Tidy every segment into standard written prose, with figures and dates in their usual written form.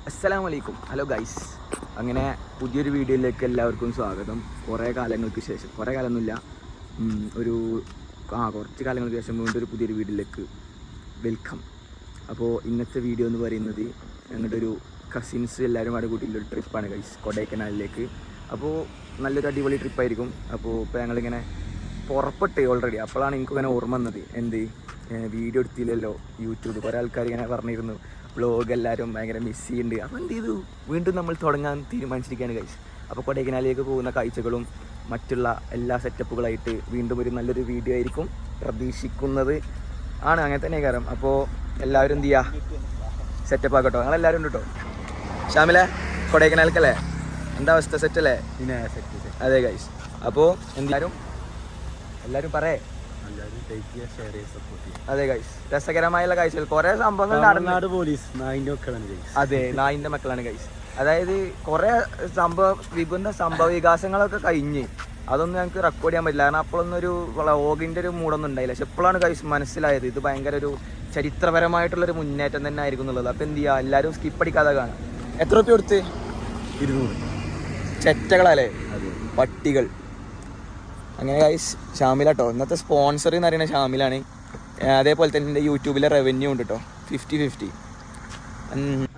അസ്സലാമലൈക്കും. Hello guys, അങ്ങനെ പുതിയൊരു വീഡിയോയിലേക്ക് എല്ലാവർക്കും സ്വാഗതം. കുറേ കാലങ്ങൾക്ക് ശേഷം, കുറേ കാലമൊന്നുമില്ല, കുറച്ച് കാലങ്ങൾക്ക് ശേഷം വീണ്ടും ഒരു പുതിയൊരു വീഡിയോയിലേക്ക് വെൽക്കം. അപ്പോൾ ഇന്നത്തെ വീഡിയോ എന്ന് പറയുന്നത് ഞങ്ങളുടെ ഒരു കസിൻസ് എല്ലാവരും കൂടെ കൂട്ടിയുള്ളൊരു ട്രിപ്പാണ് ഗൈസ്, കൊടൈക്കനാലിലേക്ക്. അപ്പോൾ നല്ലൊരു അടിപൊളി ട്രിപ്പായിരിക്കും. അപ്പോൾ ഇപ്പോൾ ഞങ്ങളിങ്ങനെ പുറപ്പെട്ട് ഓൾറെഡി. അപ്പോഴാണ് എനിക്കിങ്ങനെ ഓർമ്മ വന്നത്, വീഡിയോ എടുത്തില്ലല്ലോ യൂട്യൂബ്. കുറേ ആൾക്കാർ ഇങ്ങനെ പറഞ്ഞിരുന്നു വ്ളോഗ് എല്ലാവരും ഭയങ്കര മിസ് ചെയ്യുന്നുണ്ട്. അപ്പോൾ എന്ത് ചെയ്തു, വീണ്ടും നമ്മൾ തുടങ്ങാൻ തീരുമാനിച്ചിരിക്കുകയാണ് ഗൈസ്. അപ്പോൾ കൊടൈക്കനാലിലേക്ക് പോകുന്ന കാഴ്ചകളും മറ്റുള്ള എല്ലാ സെറ്റപ്പുകളായിട്ട് വീണ്ടും ഒരു നല്ലൊരു വീഡിയോ ആയിരിക്കും പ്രതീക്ഷിക്കുന്നത് ആണ്. അങ്ങനെ തന്നെ കാരണം. അപ്പോൾ എല്ലാവരും എന്ത് ചെയ്യുക, സെറ്റപ്പ് ആക്കട്ടോ. ഞങ്ങളെല്ലാവരും ഉണ്ട് കേട്ടോ. ഷാമിലെ കൊടൈക്കനാലിക്കല്ലേ, എന്താ അവസ്ഥ? സെറ്റല്ലേ? അതെ ഗൈസ്. അപ്പോൾ എല്ലാവരും പറയേ. അതെ ഗൈസ്, രസകരമായുള്ള കാഴ്ചകൾ, കുറെ സംഭവങ്ങൾ നടന്നു. അതെ, നായിന്റെ മക്കളാണ് ഗൈസ്. അതായത് കുറെ സംഭവ വികാസങ്ങളൊക്കെ കഴിഞ്ഞ് അതൊന്നും ഞങ്ങൾക്ക് റെക്കോർഡ് ചെയ്യാൻ പറ്റില്ല, കാരണം അപ്പോഴൊന്നും ഒരു വ്ളോഗിന്റെ ഒരു മൂടൊന്നും ഉണ്ടായില്ല. പക്ഷെ എപ്പോഴാണ് ഗൈസ് മനസ്സിലായത് ഇത് ഭയങ്കര ഒരു ചരിത്രപരമായിട്ടുള്ളൊരു മുന്നേറ്റം തന്നെ ആയിരിക്കും എന്നുള്ളത്. അപ്പം എന്ത് ചെയ്യുക, എല്ലാവരും സ്കിപ്പ് അടിക്കാതെ കാണാം. എത്ര റുപ്യ കൊടുത്ത്? 200. ചെറ്റകളല്ലേ, പട്ടികൾ. അങ്ങനെ ഗൈസ്, ഷാമിലാട്ടോ ഇന്നത്തെ സ്പോൺസർ എന്ന് പറയുന്നത് ഷാമിലാണ്. അതേപോലെ തന്നെ എൻ്റെ യൂട്യൂബിലെ റവന്യൂ ഉണ്ട് കേട്ടോ, 50-50.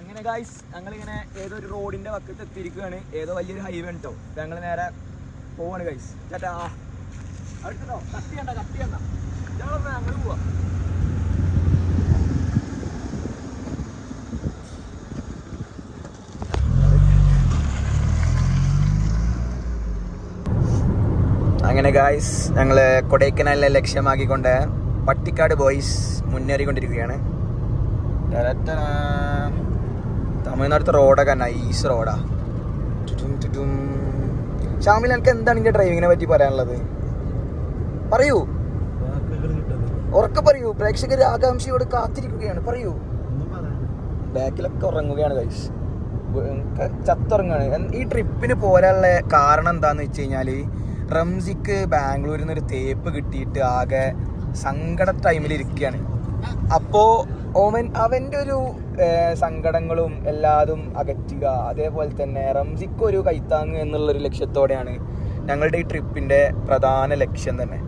അങ്ങനെ ഗൈസ്, ഞങ്ങളിങ്ങനെ ഏതോ ഒരു റോഡിൻ്റെ വക്കത്ത് എത്തിയിരിക്കുകയാണ്. ഏതോ വലിയൊരു ഹൈവേ ഉണ്ടോ. ഞങ്ങൾ നേരെ പോവാണ് ഗൈസ്. ചേട്ടാ അടുത്തോ, കട്ടിയണ്ട ഞങ്ങൾ പോവാ. അങ്ങനെ ഗായ്സ്, ഞങ്ങൾ കൊടൈക്കനാലിനെ ലക്ഷ്യമാക്കിക്കൊണ്ട് പട്ടിക്കാട് ബോയ്സ് മുന്നേറിക്കൊണ്ടിരിക്കുകയാണ്. തമിഴ്നാട്ടിലത്തെ റോഡൊക്കെ നൈസ് റോഡാ. ഷാമിൽ, എനിക്ക് എന്താണ് എൻ്റെ ഡ്രൈവിങ്ങിനെ പറ്റി പറയാനുള്ളത്? പറയൂ, ഉറക്കെ പറയൂ. പ്രേക്ഷകർ ആകാംക്ഷയോട് കാത്തിരിക്കുകയാണ്, പറയൂ. ബാക്കിലൊക്കെ ഉറങ്ങുകയാണ് ഗൈസ്, ചത്തുറങ്ങുകയാണ്. ഈ ട്രിപ്പിന് പോരാനുള്ള കാരണം എന്താണെന്ന് വെച്ച് കഴിഞ്ഞാൽ, റംസിക്ക് ബാംഗ്ലൂരിൽ നിന്നൊരു തേപ്പ് കിട്ടിയിട്ട് ആകെ സങ്കട ടൈമിൽ ഇരിക്കുകയാണ്. അപ്പോൾ അവൻ്റെ ഒരു സങ്കടങ്ങളും എല്ലാതും അകറ്റുക, അതേപോലെ തന്നെ റംസിക്കൊരു കൈത്താങ്ങ് എന്നുള്ളൊരു ലക്ഷ്യത്തോടെയാണ് ഞങ്ങളുടെ ഈ ട്രിപ്പിൻ്റെ പ്രധാന ലക്ഷ്യം തന്നെ.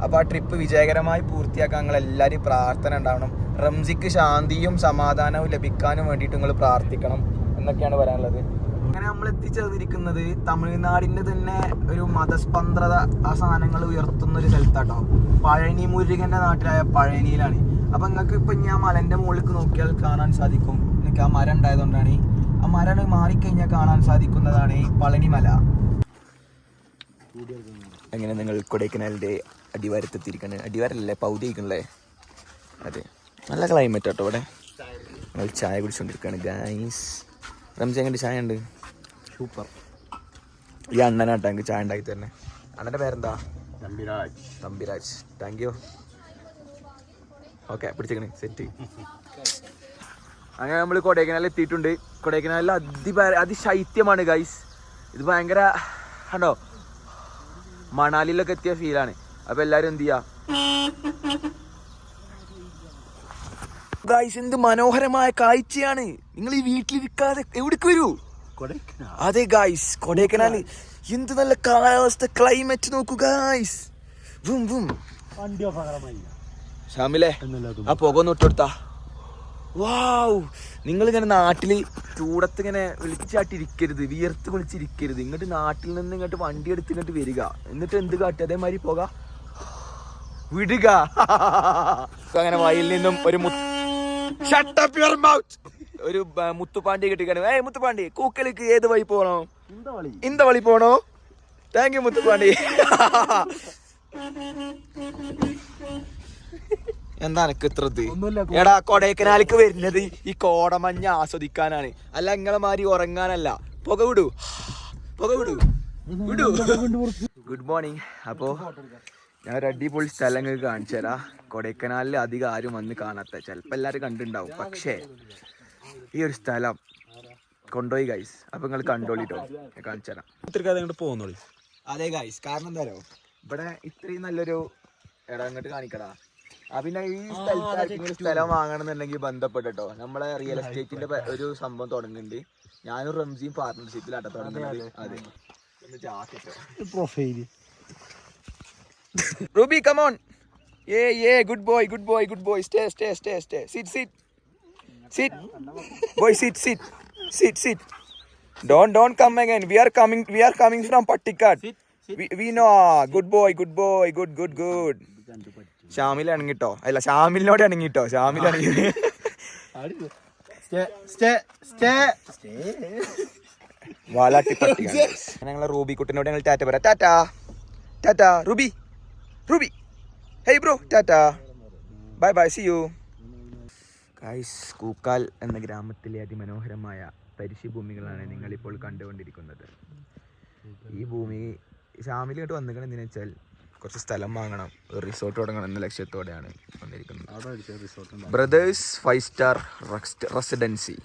അപ്പോൾ ആ ട്രിപ്പ് വിജയകരമായി പൂർത്തിയാക്കാൻ ഞങ്ങളെല്ലാവരും പ്രാർത്ഥന ഉണ്ടാവണം. റംസിക്ക് ശാന്തിയും സമാധാനവും ലഭിക്കാനും വേണ്ടിയിട്ട് നിങ്ങൾ പ്രാർത്ഥിക്കണം എന്നൊക്കെയാണ് പറയാനുള്ളത്. അങ്ങനെ നമ്മൾ എത്തിച്ചേർന്നിരിക്കുന്നത് തമിഴ്നാടിൻ്റെ തന്നെ ഒരു മതസ്പന്ദത ആ സാധനങ്ങൾ ഉയർത്തുന്ന ഒരു സ്ഥലത്താട്ടോ. പഴനി, മുരുകൻ്റെ നാട്ടിലായ പഴനിയിലാണ്. അപ്പം നിങ്ങൾക്ക് ഇപ്പം ഞാൻ മലൻ്റെ മുകളിലേക്ക് നോക്കിയാൽ കാണാൻ സാധിക്കും. എനിക്ക് ആ മരം ഉണ്ടായതുകൊണ്ടാണ്. ആ മരം മാറിക്കഴിഞ്ഞാൽ കാണാൻ സാധിക്കുന്നതാണ് ഈ പളനിമല. അങ്ങനെ നിങ്ങൾ കൊടൈക്കനാലിൻ്റെ അടിവാരത്തെത്തിയിരിക്കണേ. അടിവാരല്ലേ, പൗതി ആയിക്കണല്ലേ. അതെ, നല്ല ക്ലൈമറ്റ് കേട്ടോ ഇവിടെ. ഞങ്ങൾ ചായ കുടിച്ചുകൊണ്ടിരിക്കുകയാണ് ഗൈസ്. റംസി, എങ്ങനെ ചായ ഉണ്ട്? സൂപ്പർ. ഈ അണ്ണനാട്ടോ എനിക്ക് ചായ ഉണ്ടാക്കി തന്നെ. അണ്ണൻ്റെ പേരെന്താ? തമ്പിരാജ്. Thank you. ഓക്കെ, പിടിച്ചേക്കണേ, സെറ്റ്. അങ്ങനെ നമ്മൾ കൊടൈക്കനാലിൽ എത്തിയിട്ടുണ്ട്. കൊടൈക്കനാലിൽ അതിശൈത്യമാണ് ഗൈസ്. ഇത് ഭയങ്കര കണ്ടോ, മണാലിയിലൊക്കെ എത്തിയ ഫീലാണ്. അപ്പോൾ എല്ലാവരും എന്ത് ചെയ്യുക ഗൈസ്, എന്ത് മനോഹരമായ കാഴ്ചയാണ്. നിങ്ങൾ ഈ വീട്ടിലിരിക്കാതെ എവിടേക്ക് വരൂ. അതെ ഗൈസ്, കൊടൈക്കനാല് എന്ത് നല്ല കാലാവസ്ഥ, ക്ലൈമറ്റ് നോക്കൂ ഗൈസ്. ഷാമിലെ, ആ പുക ഒന്ന് ഇട്ടുകൊടുത്താ. വാവ്, നിങ്ങളിങ്ങനെ നാട്ടിൽ ചൂടത്ത് ഇങ്ങനെ വിളിച്ചാട്ടിരിക്കരുത്, വിയർത്ത് വിളിച്ചിരിക്കരുത്. ഇങ്ങോട്ട് നാട്ടിൽ നിന്ന് ഇങ്ങോട്ട് വണ്ടി എടുത്ത് ഇങ്ങോട്ട് വരിക, എന്നിട്ട് എന്ത് കാട്ടുക, അതേമാതിരി പുക വിടുക. അങ്ങനെ വയലിൽ നിന്നും ഒരു ഒരു മുത്തുപാണ്ടി കിട്ടിക്കാണ്. മുത്തുപാണ്ടി, കൂക്കലിക്ക് ഏത് വഴി പോണോ? ഇന്ത വഴി പോണോ? Thank you Muthupandi. എന്താ എനക്ക് ഇത്രത്? എടാ, കൊടൈക്കനാലിക്ക് വരുന്നത് ഈ കോടമഞ്ഞ ആസ്വദിക്കാനാണ്, അല്ല നിങ്ങളെ മാതിരി ഉറങ്ങാനല്ല. പുക വിടൂ. Good morning. അപ്പോൾ ഞാൻ ഒരു അടിപൊളി സ്ഥലങ്ങൾ കാണിച്ചു തരാം. കൊടൈക്കനാലിൽ അധികം ആരും വന്ന് കാണാത്ത, ചിലപ്പോൾ എല്ലാവരും കണ്ടിട്ടുണ്ടാവും, പക്ഷേ ഈ ഒരു സ്ഥലം കൊണ്ടുപോയി ഗൈസ്. അപ്പോൾ നിങ്ങൾ കണ്ടോളിട്ടോ, ഞാൻ കാണിച്ചു തരാം. ഇങ്ങോട്ട് പോകുന്നോളി. അതെ ഗൈസ്, കാരണം എന്താ പറയുക, ഇവിടെ ഇത്രയും നല്ലൊരു ഇങ്ങോട്ട് കാണിക്കടാ. പിന്നെ ഈ സ്ഥലത്ത് സ്ഥലം വാങ്ങണമെന്നുണ്ടെങ്കിൽ ബന്ധപ്പെട്ടോ നമ്മളെ റിയൽ എസ്റ്റേറ്റിന്റെ ഒരു സംഭവം തുടങ്ങുന്നുണ്ട്. ഞാനും റംസിയും പാർട്ണർഷിപ്പിലാട്ടോ തുടങ്ങുന്നത്. അതെ profile Ruby, come on. Yeah, good boy. Stay. Sit. Boy, sit. Don't come again. We are coming from Pattikkad. We know. Good boy. Good. Shamil അണങ്ങിട്ടോ. അല്ല, ഷാമിലിനോട് അണങ്ങിട്ടോ. ഷാമിൽ അണങ്ങി. വാലാട്ടി പട്ടിക. ഞങ്ങളെ റൂബി കുട്ടിനോട് ഞങ്ങൾ ടാറ്റ പറയാം. Tata Ruby. Hey bro, tata. Bye, see you. Guys, കൂക്കാൽ എന്ന ഗ്രാമത്തിലെ അതിമനോഹരമായ തരിശുഭൂമികളാണ് നിങ്ങളിപ്പോൾ കണ്ടുകൊണ്ടിരിക്കുന്നത്. ഈ ഭൂമി ഷാമിലോട്ട് വന്നിരിക്കണെന്ന് വെച്ചാൽ കുറച്ച് സ്ഥലം വാങ്ങണം, ഒരു റിസോർട്ട് തുടങ്ങണം എന്ന ലക്ഷ്യത്തോടെയാണ് വന്നിരിക്കുന്നത്. Brothers 5 star residency.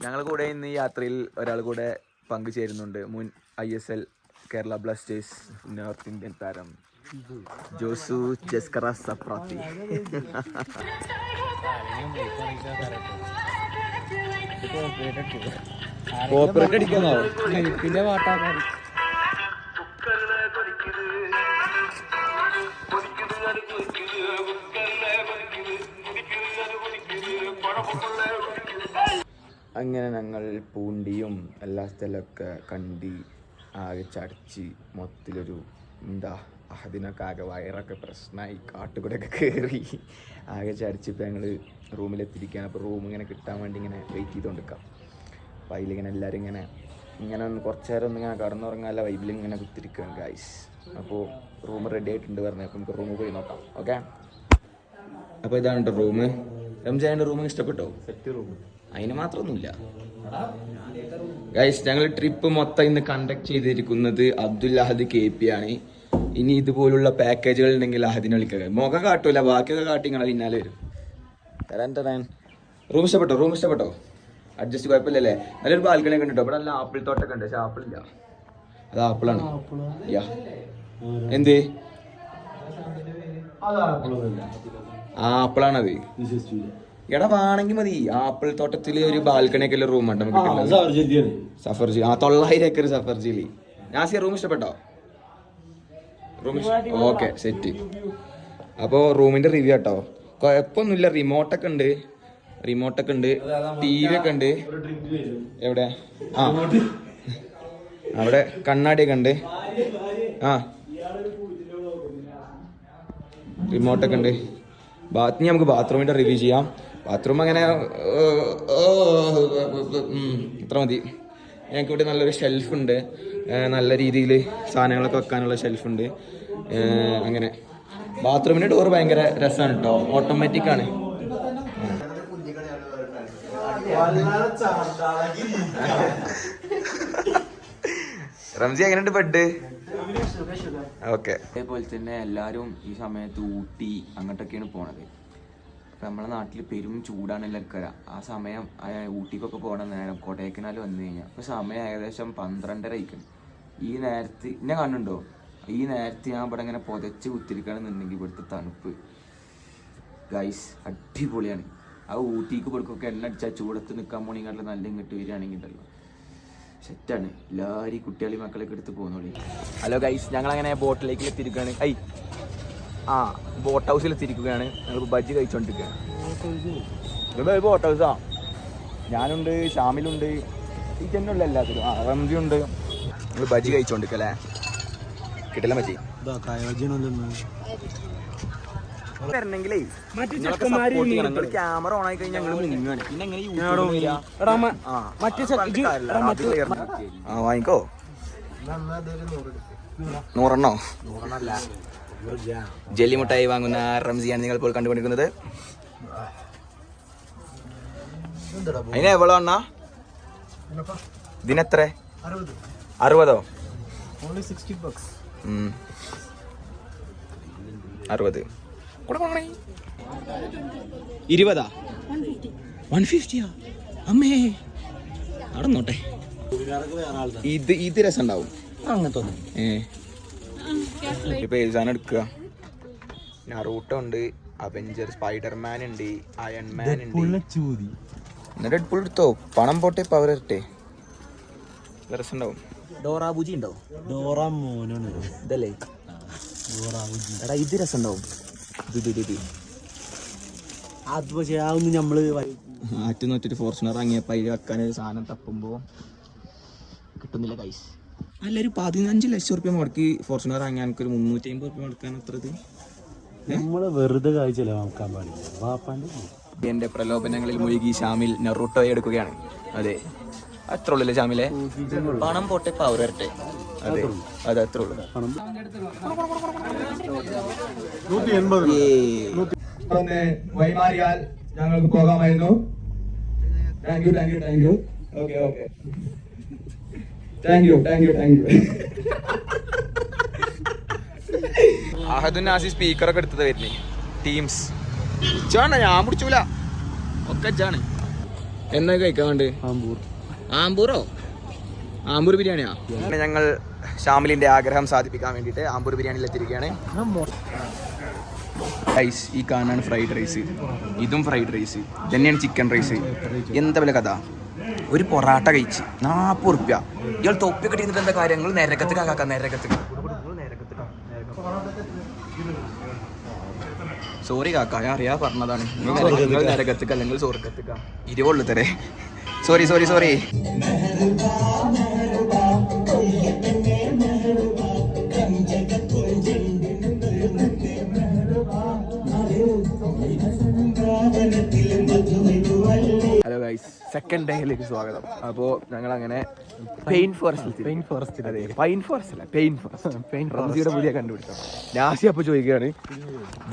ഞങ്ങൾ കൂടെ ഇന്ന് ഈ യാത്രയിൽ ഒരാൾ കൂടെ പങ്കുചേരുന്നുണ്ട്. മുൻ ISL Kerala Blasters north Indian താരം ജോസു ജസ്കറ സപ്രാത്തി. കോപ്പറേറ്റ് അടിക്കാന്നോ പിന്നെ പാട്ടാക്കാൻ അങ്ങനെ ഞങ്ങൾ പൂണ്ടിയും എല്ലാ സ്ഥലമൊക്കെ കണ്ടി ആകെ ചടച്ച് മൊത്തത്തിലൊരു അതിനൊക്കെ ആകെ വയറൊക്കെ പ്രശ്നമായി കാട്ടുകൂടെയൊക്കെ കയറി ആകെ ചടിച്ചിപ്പോൾ ഞങ്ങൾ റൂമിലെത്തിയിരിക്കുകയാണ്. അപ്പോൾ റൂം ഇങ്ങനെ കിട്ടാൻ വേണ്ടി ഇങ്ങനെ വെയിറ്റ് ചെയ്തുകൊണ്ടിരിക്കാം. അപ്പോൾ അതിലിങ്ങനെ എല്ലാവരും ഇങ്ങനെ ഒന്ന് കുറച്ച് നേരം ഒന്നിങ്ങനെ കടന്നുറങ്ങാനുള്ള വൈബിൽ ഇങ്ങനെ കുത്തിരിക്കുകയാണ് ഗൈസ്. അപ്പോൾ റൂം റെഡി ആയിട്ടുണ്ട് പറഞ്ഞത്. അപ്പോൾ നമുക്ക് റൂമിൽ പോയി നോക്കാം. ഓക്കെ, അപ്പോൾ ഇതാണ് കേട്ടോ റൂം. റംജാൻ്റെ റൂം ഇഷ്ടപ്പെട്ടോ? സെറ്റ് റൂം, അതിന് മാത്രമൊന്നുമില്ല ഗൈസ്. ഞങ്ങൾ ട്രിപ്പ് മൊത്തം ഇന്ന് കണ്ടക്ട് ചെയ്തിരിക്കുന്നത് അബ്ദുൽ അഹദ് KP ആണ്. ഇനി ഇതുപോലുള്ള പാക്കേജുകൾ ഉണ്ടെങ്കിൽ അഹദിനെ വിളിക്കുക. മുഖം കാട്ടൂല, ബാക്കിയൊക്കെ കാട്ടി നിങ്ങളെ പിന്നാലെ വരും. തരാൻ റൂം ഇഷ്ടപ്പെട്ടോ? അഡ്ജസ്റ്റ് കുഴപ്പമില്ലല്ലേ? നല്ലൊരു ബാൽക്കണി ഒക്കെ ഉണ്ട് കേട്ടോ. ഇവിടെ നല്ല ആപ്പിൾ തോട്ടൊക്കെ ഉണ്ട്. പക്ഷെ ആപ്പിളില്ല, അത് ആപ്പിളാണ്. എന്ത് ആപ്പിളാണത്? എടാ വേണമെങ്കിൽ മതി. ആപ്പിൾ തോട്ടത്തില് ഒരു ബാൽക്കണി ഒക്കെ ഉള്ള റൂം ഉണ്ട് നമുക്ക്. സഫർജി 900 ഏക്കർ സഫർജിയില്. നാസിയ റൂം ഇഷ്ടപ്പെട്ടോ? Room okay, set. അപ്പോൾ റൂമിന്റെ റിവ്യൂ കേട്ടോ. കുഴപ്പമൊന്നുമില്ല. റിമോട്ടൊക്കെ ഉണ്ട്, TV ഒക്കെ ഉണ്ട്. എവിടെ? അവിടെ കണ്ണാടിയൊക്കെ ഉണ്ട്. റിമോട്ടൊക്കെ ഉണ്ട്. ഇനി നമുക്ക് ബാത്റൂമിന്റെ റിവ്യൂ ചെയ്യാം. ബാത്റൂം അങ്ങനെ ഇത്ര മതി. ഞങ്ങൾക്ക് ഇവിടെ നല്ലൊരു ഷെൽഫുണ്ട്, നല്ല രീതിയിൽ സാധനങ്ങളൊക്കെ വെക്കാനുള്ള ഷെൽഫുണ്ട്. അങ്ങനെ ബാത്റൂമിൻ്റെ ഡോർ ഭയങ്കര രസമാണ് കേട്ടോ. ഓട്ടോമാറ്റിക് ആണ്. റംസി എങ്ങനെയുണ്ട് ബെഡ്? ഓക്കെ. അതേപോലെ തന്നെ എല്ലാവരും ഈ സമയത്ത് ഊട്ടി അങ്ങോട്ടൊക്കെയാണ് പോണത്. അപ്പം നമ്മളെ നാട്ടിൽ പെരും ചൂടാണ് എല്ലാവർക്കും. ആ സമയം ഊട്ടിക്കൊക്കെ പോകണ നേരം കൊടൈക്കനാൽ വന്നു കഴിഞ്ഞാൽ ഇപ്പോൾ സമയം ഏകദേശം 12:30 ആയിരിക്കും. ഈ നേരത്ത് എന്നെ കാണുന്നുണ്ടോ? ഈ നേരത്ത് ഞാൻ ഇവിടെ ഇങ്ങനെ പുതച്ച് കുത്തിരിക്കണമെന്നുണ്ടെങ്കിൽ ഇവിടുത്തെ തണുപ്പ് ഗൈസ് അടിപൊളിയാണ്. ആ ഊട്ടിക്ക് കൊടുക്കൊക്കെ എണ്ണ അടിച്ചാൽ ചൂടത്ത് നിൽക്കാൻ പോണെങ്കിൽ നല്ല ഇങ്ങോട്ട് വരികയാണെങ്കിൽ ഉണ്ടല്ലോ സെറ്റാണ്. എല്ലാവരും കുട്ടികളെയും മക്കളൊക്കെ എടുത്ത് പോകുന്നോളി. ഹലോ ഗൈസ്, ഞങ്ങളങ്ങനെ ബോട്ടിലേക്ക് എത്തിയിരിക്കുകയാണ്. ബോട്ട് ഹൗസിൽ എത്തിയിരിക്കുകയാണ്. ഞങ്ങൾ ബജ്ജി കഴിച്ചുകൊണ്ടിരിക്കുകയാണ്. ബോട്ട് ഹൗസാ. ഞാനുണ്ട്, ഷാമിലുണ്ട്, ഈ ചെന്നുള്ള എല്ലാത്തിലും. റംസി ഉണ്ട്. ഞങ്ങൾ ബജ്ജി കഴിച്ചുകൊണ്ടിരിക്കല്ലേ? കിട്ടില്ല ബജ്ജി വരണമെങ്കിലേ ക്യാമറ ഓൺ ആയി കഴിഞ്ഞാൽ ഞങ്ങൾ മുങ്ങാണ്. പിന്നെ എങ്ങനെ വാങ്ങിക്കോ? 100 ജെല്ലി മുട്ടായി വാങ്ങുന്ന റംസിയാണ് നിങ്ങൾ ഇപ്പോൾ കണ്ടുകൊണ്ടിരിക്കുന്നത്. അതിന് എവളോ അണ്ണാ? ഇതിനെത്ര? 60? 60. 20? 150? അമ്മേ അവിടെ നോട്ടെ. ഇത് രസം ഉണ്ടാവും. അങ്ങനത്തെ പേസാണ് എടുക്കുക. നറൂട്ടോ ഉണ്ട്, അവെഞ്ചർ, സ്പൈഡർമാൻ ഉണ്ട്, അയൺമാൻ ഉണ്ട്. ഡെഡ്പൂൾ എടുത്തോ, പണം പോട്ടെ പവർ ഇരട്ടെ, രസമുണ്ടാവും. ഡോറാബുജി ഉണ്ടോ? ഡോറാമോനാണ് ഇതല്ലേ? എടാ ഇത് രസമുണ്ടാവും. അത് പക്ഷേ അതൊന്നും നമ്മള് മാറ്റി നോറ്റിട്ട് ഫോർച്യൂണർ ഇറങ്ങിയപ്പോൾ അതിൽ വെക്കാൻ ഒരു സാധനം തപ്പുമ്പോൾ കിട്ടുന്നില്ല ഗൈസ്. അല്ല ഒരു 15 ലക്ഷം റുപ്യ മുടക്കി ഫോർച്യൂണർ ഇറങ്ങിയാൽ എനിക്കൊരു 350 റുപ്യ മുടക്കാൻ അത്രത് നമ്മള് വെറുതെ കായ് ചെലവാക്കാൻ പാടില്ല. വാപ്പാൻ്റെ എന്റെ പ്രലോഭനങ്ങളിൽ മുഴുകി ഷാമിൽ നെറൂട്ടോയെ എടുക്കുകയാണ്. അതെ അത്ര ഉള്ളല്ലേ ഷാമിലെ? പണം പോട്ടെ പവർ വരട്ടെ. അതെ അതെ അത്ര ഉള്ളു. വൈമാറിയാൽ ഞങ്ങൾക്ക് പോകാമായിരുന്നു. Thank you thank you thank you. Okay okay thank you thank you thank you. അഹദുനാസി സ്പീക്കറൊക്കെ എടുത്തത് വരുന്നേ. ടീംസ് ഇച്ചാണ്, ഞാൻ പിടിച്ചൂല ഒക്കെ ഇച്ചാണ്. എന്നാ കഴിക്കാൻ വേണ്ട? ആമ്പൂറോ? ആമ്പൂർ ബിരിയാണിയാ? ഞങ്ങൾ ഷാമിലിന്റെ ആഗ്രഹം സാധിപ്പിക്കാൻ വേണ്ടിയിട്ട് ആമ്പൂർ ബിരിയാണിയിൽ എത്തിയിരിക്കുകയാണ്. റൈസ് ഈ കാണാണ് ഫ്രൈഡ് റൈസ്, ഇതും ഫ്രൈഡ് റൈസ് തന്നെയാണ് ചിക്കൻ റൈസ്. എന്താ വില കഥ? ഒരു പൊറാട്ട കഴിച്ച് 40 റുപ്യ. ഇയാൾ തൊപ്പിയൊക്കെ ഇട്ടിട്ട് എന്താ കാര്യങ്ങൾ? നരകത്ത് കാക്കാം, നരകത്ത്. സോറി കാക്ക, ഞാൻ അറിയാ പറഞ്ഞതാണ്. നരകത്ത് അല്ലെങ്കിൽ സ്വർഗത്ത് 20 തരേ. Sorry sorry sorry. Hello guys, second ഡേയിലേക്ക് സ്വാഗതം. അപ്പോൾ ഞങ്ങൾ അങ്ങനെ പെയിൻ ഫോറസ്റ്റിയുടെ പുതിയ കണ്ടുപിടിച്ചത്. നാസി അപ്പോൾ ചോദിക്കുകയാണ്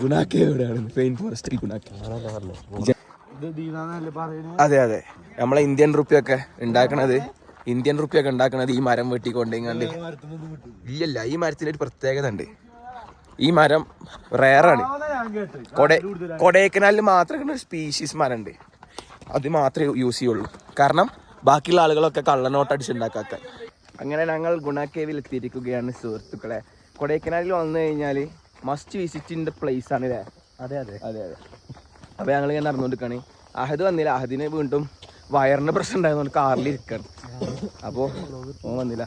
ഗുണാക്കെ എവിടെയാണ്? പെയിൻ ഫോറസ്റ്റിൽ ഗുണാക്കെ. അതെ അതെ, നമ്മളെ ഇന്ത്യൻ റുപ്പിയൊക്കെ ഉണ്ടാക്കണത് ഈ മരം വെട്ടിക്കൊണ്ടെങ്ങാണ്ട്. ഇല്ലല്ല, ഈ മരത്തിന് ഒരു പ്രത്യേകത ഉണ്ട്. ഈ മരം റെയറാണ്. കൊടൈക്കനാലിൽ മാത്രമേ സ്പീഷീസ് മരം ഉണ്ട്, അത് മാത്രമേ യൂസ് ചെയ്യുള്ളൂ. കാരണം ബാക്കിയുള്ള ആളുകളൊക്കെ കള്ളനോട്ട് അടിച്ചുണ്ടാക്കാത്ത. അങ്ങനെ ഞങ്ങൾ ഗുണാക്കേവിൽ എത്തിയിരിക്കുകയാണ് സുഹൃത്തുക്കളെ. കൊടൈക്കനാലിൽ വന്നു കഴിഞ്ഞാൽ മസ്റ്റ് വിസിറ്റിൻ്റെ പ്ലേസ് ആണ് അല്ലേ? അതെ അതെ അതെ അതെ. അപ്പോൾ ഞങ്ങളിങ്ങനെ നടന്നുകൊണ്ടിരിക്കുകയാണ്. അഹദ് വന്നില്ല, അഹദിന് വീണ്ടും വയറിൻ്റെ പ്രശ്നം ഉണ്ടായതുകൊണ്ട് കാറിൽ ഇരിക്കുകയാണ്. അപ്പോൾ ഓൻ വന്നില്ല.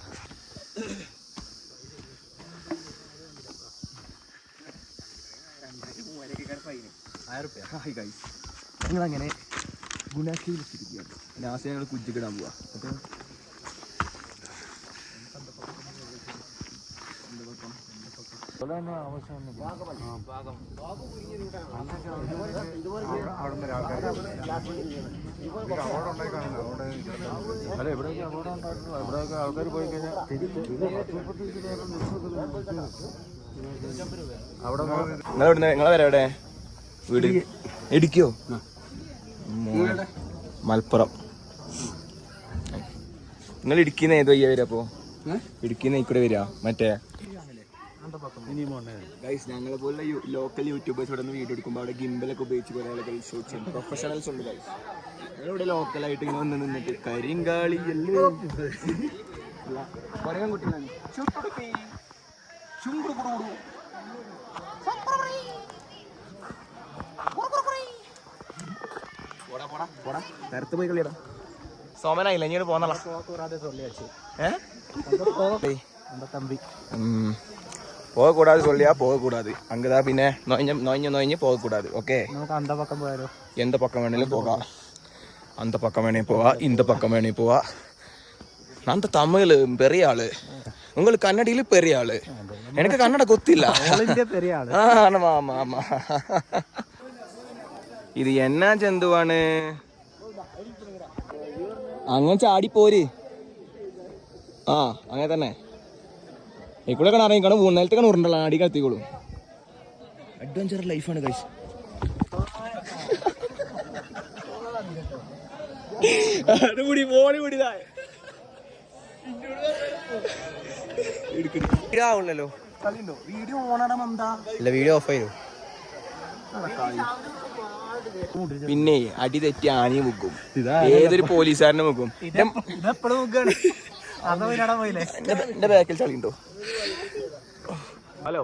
ഞങ്ങളങ്ങനെ ഗുണാക്കേവിൽ എത്തിയിരിക്കുകയാണ്. ലാസ്റ്റ് ഞങ്ങൾ കുജിക്കിടാൻ പോവാ. അപ്പോൾ നിങ്ങളെ വരെ എവിടെ വീട്? ഇടുക്കിയോ? മലപ്പുറം. നിങ്ങൾ ഇടുക്കിന്ന് ഏത് വയ്യ വരിക? അപ്പോൾ ഇടുക്കിന്ന് ഇക്കൂടെ വരിക മറ്റേ ഞങ്ങളെ പോലെ ലോക്കൽ യൂട്യൂബേഴ്സ് ഇവിടെ നിന്ന് വീഡിയോ എടുക്കുമ്പോൾ അവിടെ ഗിംബലൊക്കെ ഉപയോഗിച്ച് കുറേ ആളുകൾ ഷൂട്ട് ചെയ്യുന്നു. പ്രൊഫഷണൽസ് ഉണ്ട് ഗൈസ്. ഞങ്ങളിവിടെ ലോക്കലായിട്ട് ഇങ്ങനെ വന്ന് നിന്നിട്ട് കരിങ്കാളി നേരത്തെ പോയി കളിയടാ. സോമനായില്ല, ഇനി പോന്നല്ല. போகக்கூடாது சொல்லியா? போகக்கூடாது. அங்கதான் பின்ன நோய்ஞ்சு போகக்கூடாது. ஓகே, எந்த பக்கம் வேணாலும் போகா. அந்த பக்கம் வேணே போவா, இந்த பக்கம் வேணே போவா. நான் தமிழ் பெரிய ஆளு, உங்களுக்கு கன்னடியில பெரிய ஆளு. எனக்கு கன்னட கொத்தில்ல. ஆமா ஆமா ஆமா. ഇത് എന്നാ ജന്തുവാണ്? അങ്ങനെ ചാടി പോര്. ആ അങ്ങനെ തന്നെ ഇക്കൂടെ ഇറങ്ങിക്കണം. മൂന്നാലത്തെ ഉരുണ്ടല്ലോ, അടി കത്തിക്കോളൂ. അഡ്വഞ്ചർ ലൈഫാണ് ഗൈസ്. ആവുന്നല്ലോ. ഇല്ല, വീഡിയോ ഓഫ് ആയിരുന്നു. പിന്നെ അടി തെറ്റി ആനയെ മുക്കും, ഏതൊരു പോലീസുകാരനെ മുക്കും. എന്റെ ബാക്കിൽ ചളിയുണ്ടോ? ഹലോ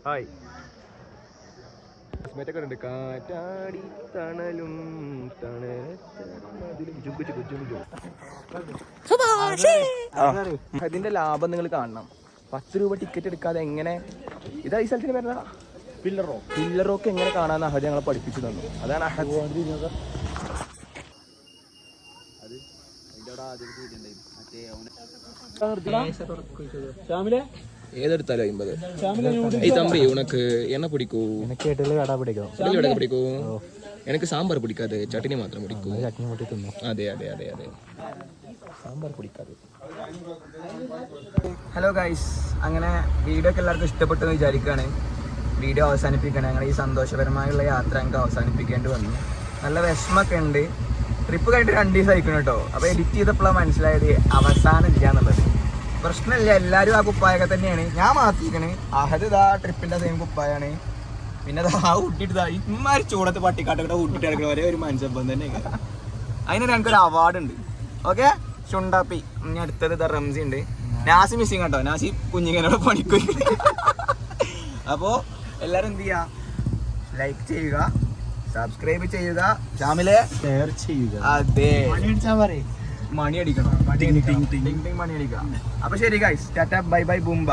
ഹായ് ഉണ്ട് കാറ്റാടി തണലും ഇതിന്റെ ലാഭം നിങ്ങൾ കാണണം. 10 രൂപ ടിക്കറ്റ് എടുക്കാതെ എങ്ങനെ ഇതാ ഈ സ്ഥലത്തിന് വരുന്ന പില്ലർ റോക്ക് എങ്ങനെ കാണാന്ന് അഹദ് ഞങ്ങളെ പഠിപ്പിച്ചു തന്നു. അതാണ് അഹദ്. ഏതെടുത്താലോ 50 தம்பி உனக்கு என்ன பிடிக்கும்? എനിക്ക് ഇഡലി വട പിടിക്കും. വട പിടിക്കും. എനിക്ക് സാമ്പാർ പിടിക്കാതെ ചട്നി മാത്രം പിടിക്കും. ചട്നി കൂട്ടി തിന്നു. അതെ അതെ അതെ അതെ സാമ്പാർ പിടിക്കാതെ. ഹലോ ഗൈസ്, അങ്ങനെ വീഡിയോ ഒക്കെ എല്ലാവർക്കും ഇഷ്ടപ്പെട്ടെന്ന് വിചാരിക്കുകയാണ്. വീഡിയോ അവസാനിപ്പിക്കണം. ഞങ്ങൾ ഈ സന്തോഷപരമായുള്ള യാത്ര ഞങ്ങൾക്ക് അവസാനിപ്പിക്കേണ്ടി വന്നു. നല്ല വിഷമൊക്കെ ഉണ്ട്. ട്രിപ്പ് കഴിഞ്ഞിട്ട് 2 ദിവസം ആയിക്കണം കേട്ടോ. അപ്പോൾ എഡിറ്റ് ചെയ്തപ്പോഴാണ് മനസ്സിലായത് അവസാനം ഇല്ല എന്നുള്ളത്. പ്രശ്നമില്ല, എല്ലാവരും ആ കുപ്പായൊക്കെ തന്നെയാണ്. ഞാൻ മാറ്റിയിരിക്കണ്. അഹദ് ഇതാ ട്രിപ്പിൻ്റെ സെയിം കുപ്പായാണ്. പിന്നെ ആ ഊട്ടിട്ട് ഇമാര് ചൂടത്ത് പട്ടിക്കാട്ടൊക്കെ ഊട്ടിട്ട് കിടക്കുന്ന ഒരേ ഒരു മനുഷ്യപ്പം തന്നെ. അതിന് ഞങ്ങൾക്കൊരു അവാർഡ് ഉണ്ട്. ഓക്കെ, ചുണ്ടാപ്പി. ഇനി അടുത്തത് ഇതാ റംസി ഉണ്ട്. നാസി മിസ്സിങ് കേട്ടോ. നാസി കുഞ്ഞിങ്ങനോട് പണിക്കും. അപ്പോൾ എല്ലാവരും എന്ത് ചെയ്യുക, ലൈക്ക് ചെയ്യുക, സബ്സ്ക്രൈബ് ചെയ്യുക, ചാനല് ഷെയർ ചെയ്യുക. അതെ, മണി മണി അടിക്കണം. മണി അടിക്കുക. അപ്പൊ ശരി ഗൈസ്, ടാറ്റ ബൈ ബൈ ബൂംബ.